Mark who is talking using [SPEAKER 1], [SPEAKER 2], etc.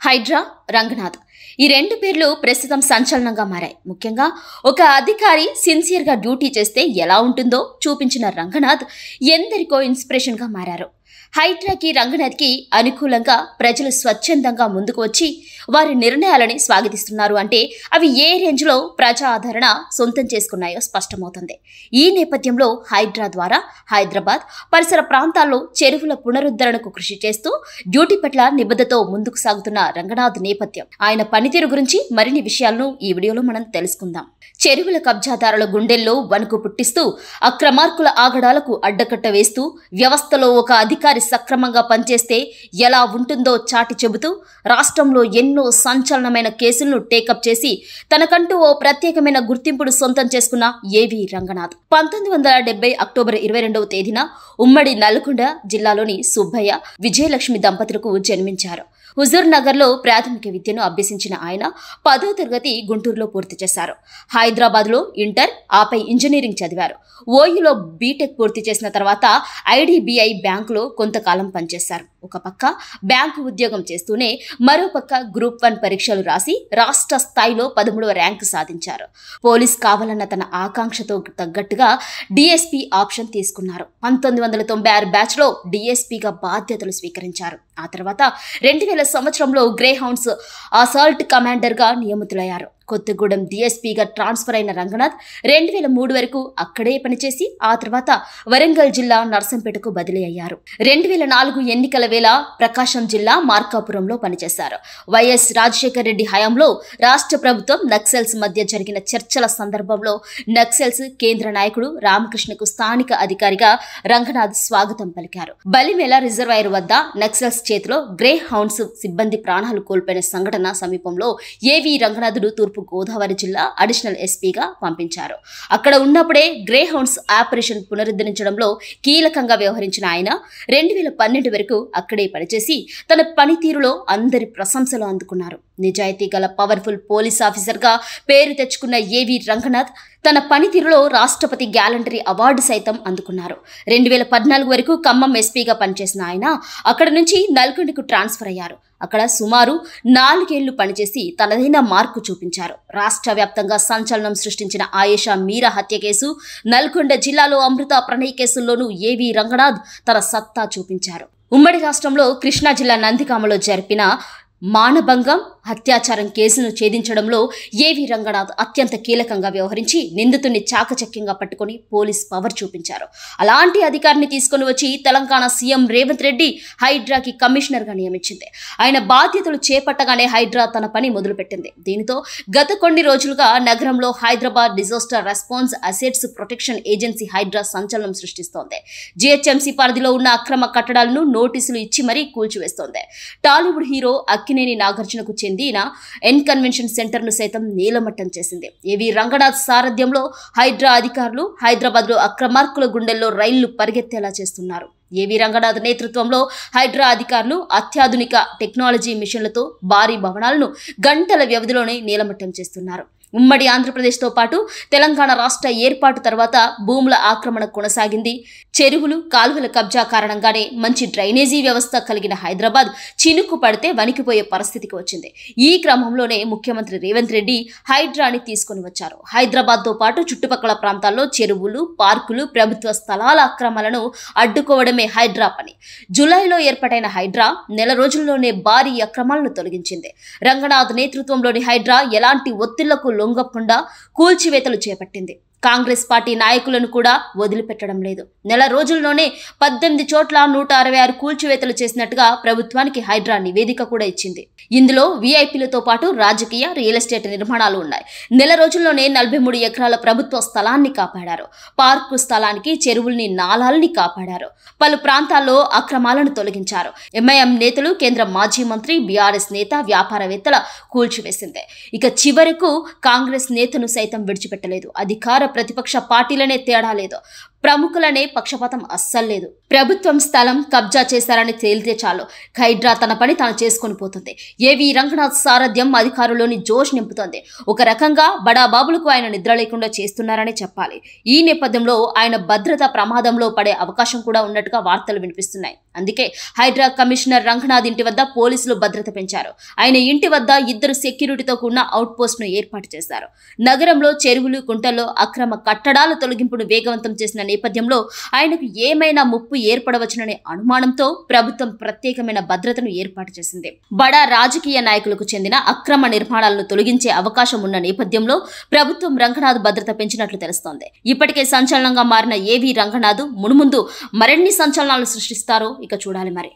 [SPEAKER 1] హైడ్రా, రంగనాథ్ ఈ రెండు పేర్లు ప్రస్తుతం సంచలనంగా మారాయి. ముఖ్యంగా ఒక అధికారి సిన్సియర్గా డ్యూటీ చేస్తే ఎలా ఉంటుందో చూపించిన రంగనాథ్ ఎందరికో ఇన్స్పిరేషన్గా మారారు. హైడ్రాకి, రంగనాథ్కి అనుకూలంగా ప్రజలు స్వచ్ఛందంగా ముందుకు వచ్చి వారి నిర్ణయాలని స్వాగతిస్తున్నారు అంటే అవి ఏ రేంజ్లో ప్రజా ఆదరణ సొంతం చేసుకున్నాయో స్పష్టమవుతుంది. ఈ నేపథ్యంలో హైడ్రా ద్వారా హైదరాబాద్ పరిసర ప్రాంతాల్లో చెరువుల పునరుద్ధరణకు కృషి చేస్తూ డ్యూటీ పట్ల నిబద్ధతతో ముందుకు సాగుతున్న రంగనాథ్ నేపథ్యం, ఆయన పనితీరు గురించి మరిన్ని విషయాలను ఈ వీడియోలో మనం తెలుసుకుందాం. చెరువుల కబ్జాదారుల గుండెల్లో వణుకు పుట్టిస్తూ అక్రమార్కుల ఆగడాలకు అడ్డకట్ట వేస్తూ వ్యవస్థలో ఒక అధికారి సక్రమంగా పనిచేస్తే ఎలా ఉంటుందో చాటి చెబుతూ రాష్ట్రంలో ఎన్నో సంచలనమైన కేసులను టేకప్ చేసి తనకంటూ ఓ ప్రత్యేకమైన గుర్తింపును సొంతం చేసుకున్న ఏవి రంగనాథ్ 1970 అక్టోబర్ 22వ తేదీన ఉమ్మడి నల్గొండ జిల్లాలోని సుబ్బయ్య, విజయలక్ష్మి దంపతులకు జన్మించారు. హుజూర్ నగర్లో ప్రాథమిక విద్యను అభ్యసించిన ఆయన 10వ తరగతి గుంటూరులో పూర్తి చేశారు. హైదరాబాద్లో ఇంటర్, ఆపై ఇంజనీరింగ్ చదివారు. ఓయూలో బీటెక్ పూర్తి చేసిన తర్వాత ఐడిబిఐ బ్యాంకులో కొంతకాలం పనిచేశారు. ఒక పక్క బ్యాంకు ఉద్యోగం చేస్తూనే మరోపక్క గ్రూప్ 1 పరీక్షలు రాసి రాష్ట్ర స్థాయిలో 13వ ర్యాంకు సాధించారు. పోలీస్ కావాలన్న తన ఆకాంక్షతో తగ్గట్టుగా డిఎస్పీ ఆప్షన్ తీసుకున్నారు. 1996 బ్యాచ్లో డిఎస్పీగా బాధ్యతలు స్వీకరించారు. ఆ తర్వాత 2000 సంవత్సరంలో గ్రేహౌండ్స్ అసాల్ట్ కమాండర్గా నియమితులయ్యారు. కొత్తగూడెం డిఎస్పీగా ట్రాన్స్ఫర్ అయిన రంగనాథ్ 2003 వరకు అక్కడే పనిచేసి ఆ తర్వాత వరంగల్ జిల్లా నర్సంపేటకు బదిలీ అయ్యారు. 2004 ఎన్నికల వేళ ప్రకాశం జిల్లా మార్కాపురంలో పనిచేశారు. వైఎస్ రాజశేఖర రెడ్డి హయాంలో రాష్ట్ర ప్రభుత్వం నక్సల్స్ మధ్య జరిగిన చర్చల సందర్భంలో నక్సల్స్ కేంద్ర నాయకుడు రామకృష్ణకు స్థానిక అధికారిగా రంగనాథ్ స్వాగతం పలికారు. బలిమేల రిజర్వాయర్ వద్ద నక్సల్స్ చేతిలో గ్రే హౌండ్స్ సిబ్బంది ప్రాణాలు కోల్పోయిన సంఘటన సమీపంలో ఏవి రంగనాథుడు తూర్పు గోదావరి జిల్లా అడిషనల్ ఎస్పీగా పంపించారు. అక్కడ ఉన్నప్పుడే గ్రే హౌండ్స్ ఆపరేషన్ పునరుద్ధరించడంలో కీలకంగా వ్యవహరించిన ఆయన 2012 వరకు అక్కడే పనిచేసి తన పనితీరులో అందరి ప్రశంసలు అందుకున్నారు. నిజాయితీ గల పవర్ఫుల్ పోలీస్ ఆఫీసర్గా పేరు తెచ్చుకున్న ఏవి రంగనాథ్ తన పనితీరులో రాష్ట్రపతి గ్యాలంటరీ అవార్డు సైతం అందుకున్నారు. 2014 వరకు ఖమ్మం ఎస్పీగా పనిచేసిన ఆయన అక్కడ నుంచి నల్గొండకు ట్రాన్స్ఫర్ అయ్యారు. అక్కడ సుమారు 4 ఏళ్లు పనిచేసి తనదైన మార్కు చూపించారు. రాష్ట్ర వ్యాప్తంగా సంచలనం సృష్టించిన ఆయేషా మీరా హత్య కేసు, నల్గొండ జిల్లాలో అమృత ప్రణయ్ కేసుల్లోనూ ఏవి రంగనాథ్ తన సత్తా చూపించారు. ఉమ్మడి రాష్ట్రంలో కృష్ణా జిల్లా నందిగామలో జరిపిన మానభంగం, అత్యాచారం కేసును ఛేదించడంలో ఏవి రంగనాథ్ అత్యంత కీలకంగా వ్యవహరించి నిందితుడిని చాకచక్యంగా పట్టుకుని పోలీస్ పవర్ చూపించారు. అలాంటి అధికారిని తీసుకుని వచ్చి తెలంగాణ సీఎం రేవంత్ రెడ్డి హైడ్రాకి కమిషనర్గా నియమించింది. ఆయన బాధ్యతలు చేపట్టగానే హైడ్రా తన పని మొదలుపెట్టింది. దీనితో గత కొన్ని రోజులుగా నగరంలో Hyderabad disaster response assets protection agency HYDRAA సంచలనం సృష్టిస్తోంది. జిహెచ్ఎంసీ పరిధిలో ఉన్న అక్రమ కట్టడాలను నోటీసులు ఇచ్చి మరీ కూల్చివేస్తోంది. టాలీవుడ్ హీరో అక్కినేని నాగార్జునకు చెందిన ఎన్ కన్వెన్షన్ సెంటర్ ను సైతం నీలమట్టం చేసింది. ఏవి రంగనాథ్ సారథ్యంలో హైడ్రా అధికారులు హైదరాబాద్ లో అక్రమార్కుల గుండెల్లో రైళ్లు పరిగెత్తేలా చేస్తున్నారు. ఏవి రంగనాథ్ నేతృత్వంలో హైడ్రా అధికారులు అత్యాధునిక టెక్నాలజీ మిషన్లతో భారీ భవనాలను గంటల వ్యవధిలోనే నీలమట్టం చేస్తున్నారు. ఉమ్మడి ఆంధ్రప్రదేశ్తో పాటు తెలంగాణ రాష్ట్ర ఏర్పాటు తర్వాత భూముల ఆక్రమణ కొనసాగింది. చెరువులు, కాలువల కబ్జా కారణంగానే మంచి డ్రైనేజీ వ్యవస్థ కలిగిన హైదరాబాద్ చినుకు పడితే వణికిపోయే పరిస్థితికి వచ్చింది. ఈ క్రమంలోనే ముఖ్యమంత్రి రేవంత్ రెడ్డి హైడ్రాని తీసుకుని వచ్చారు. హైదరాబాద్తో పాటు చుట్టుపక్కల ప్రాంతాల్లో చెరువులు, పార్కులు, ప్రభుత్వ స్థలాల అక్రమాలను అడ్డుకోవడమే హైడ్రా పని. జూలైలో ఏర్పాటైన హైడ్రా నెల రోజుల్లోనే భారీ అక్రమాలను తొలగించింది. రంగనాథ్ నేతృత్వంలోని హైడ్రా ఎలాంటి ఒత్తిళ్లకు లొంగకుండా కూల్చివేతలు చేపట్టింది. కాంగ్రెస్ పార్టీ నాయకులను కూడా వదిలిపెట్టడం లేదు. నెల రోజుల్లోనే 18 చోట్ల 166 కూల్చివేతలు చేసినట్టుగా ప్రభుత్వానికి హైడ్రా నివేదిక కూడా ఇచ్చింది. ఇందులో వీఐపీలతో పాటు రాజకీయ, రియల్ ఎస్టేట్ నిర్మాణాలు ఉన్నాయి. నెల రోజుల్లోనే 43 ఎకరాల ప్రభుత్వ స్థలాన్ని కాపాడారు. పార్కు స్థలానికి, చెరువుల్ని, నాలాల్ని కాపాడారు. పలు ప్రాంతాల్లో అక్రమాలను తొలగించారు. ఎంఐఎం నేతలు, కేంద్ర మాజీ మంత్రి, బీఆర్ఎస్ నేత, వ్యాపారవేత్తల కూల్చివేసింది. ఇక చివరకు కాంగ్రెస్ నేతను సైతం విడిచిపెట్టలేదు. అధికార ప్రతిపక్ష పార్టీలనే తేడా లేదు. ప్రముఖులనే పక్షపాతం అస్సలు లేదు. ప్రభుత్వం స్థలం కబ్జా చేశారని తేలితే చాలు హైడ్రా తన పని తాను చేసుకుని పోతుంది. ఏవి రంగనాథ్ సారథ్యం అధికారులోని జోష్ నింపుతోంది. ఒక రకంగా బడాబాబులకు ఆయన నిద్ర లేకుండా చేస్తున్నారని చెప్పాలి. ఈ నేపథ్యంలో ఆయన భద్రత ప్రమాదంలో పడే అవకాశం కూడా ఉన్నట్టుగా వార్తలు వినిపిస్తున్నాయి. అందుకే హైడ్రా కమిషనర్ రంగనాథ్ ఇంటి వద్ద పోలీసులు భద్రత పెంచారు. ఆయన ఇంటి వద్ద 2 సెక్యూరిటీతో కూడిన అవుట్ పోస్ట్ ను ఏర్పాటు చేశారు. నగరంలో చెరువులు, కుంటల్లో అక్రమ కట్టడాల తొలగింపును వేగవంతం చేసిన నేపథ్యంలో ఆయనకు ఏమైనా ముప్పు ఏర్పడవచ్చుననే అనుమానంతో ప్రభుత్వం ప్రత్యేకమైన భద్రతను ఏర్పాటు చేసింది. బడా రాజకీయ నాయకులకు చెందిన అక్రమ నిర్మాణాలను తొలగించే అవకాశం ఉన్న నేపథ్యంలో ప్రభుత్వం రంగనాథ్ భద్రత పెంచినట్లు తెలుస్తోంది. ఇప్పటికే సంచలనంగా మారిన ఏవీ రంగనాథ్ మున్ముందు మరిన్ని సంచలనాలు సృష్టిస్తారో ఇక చూడాలి మరి.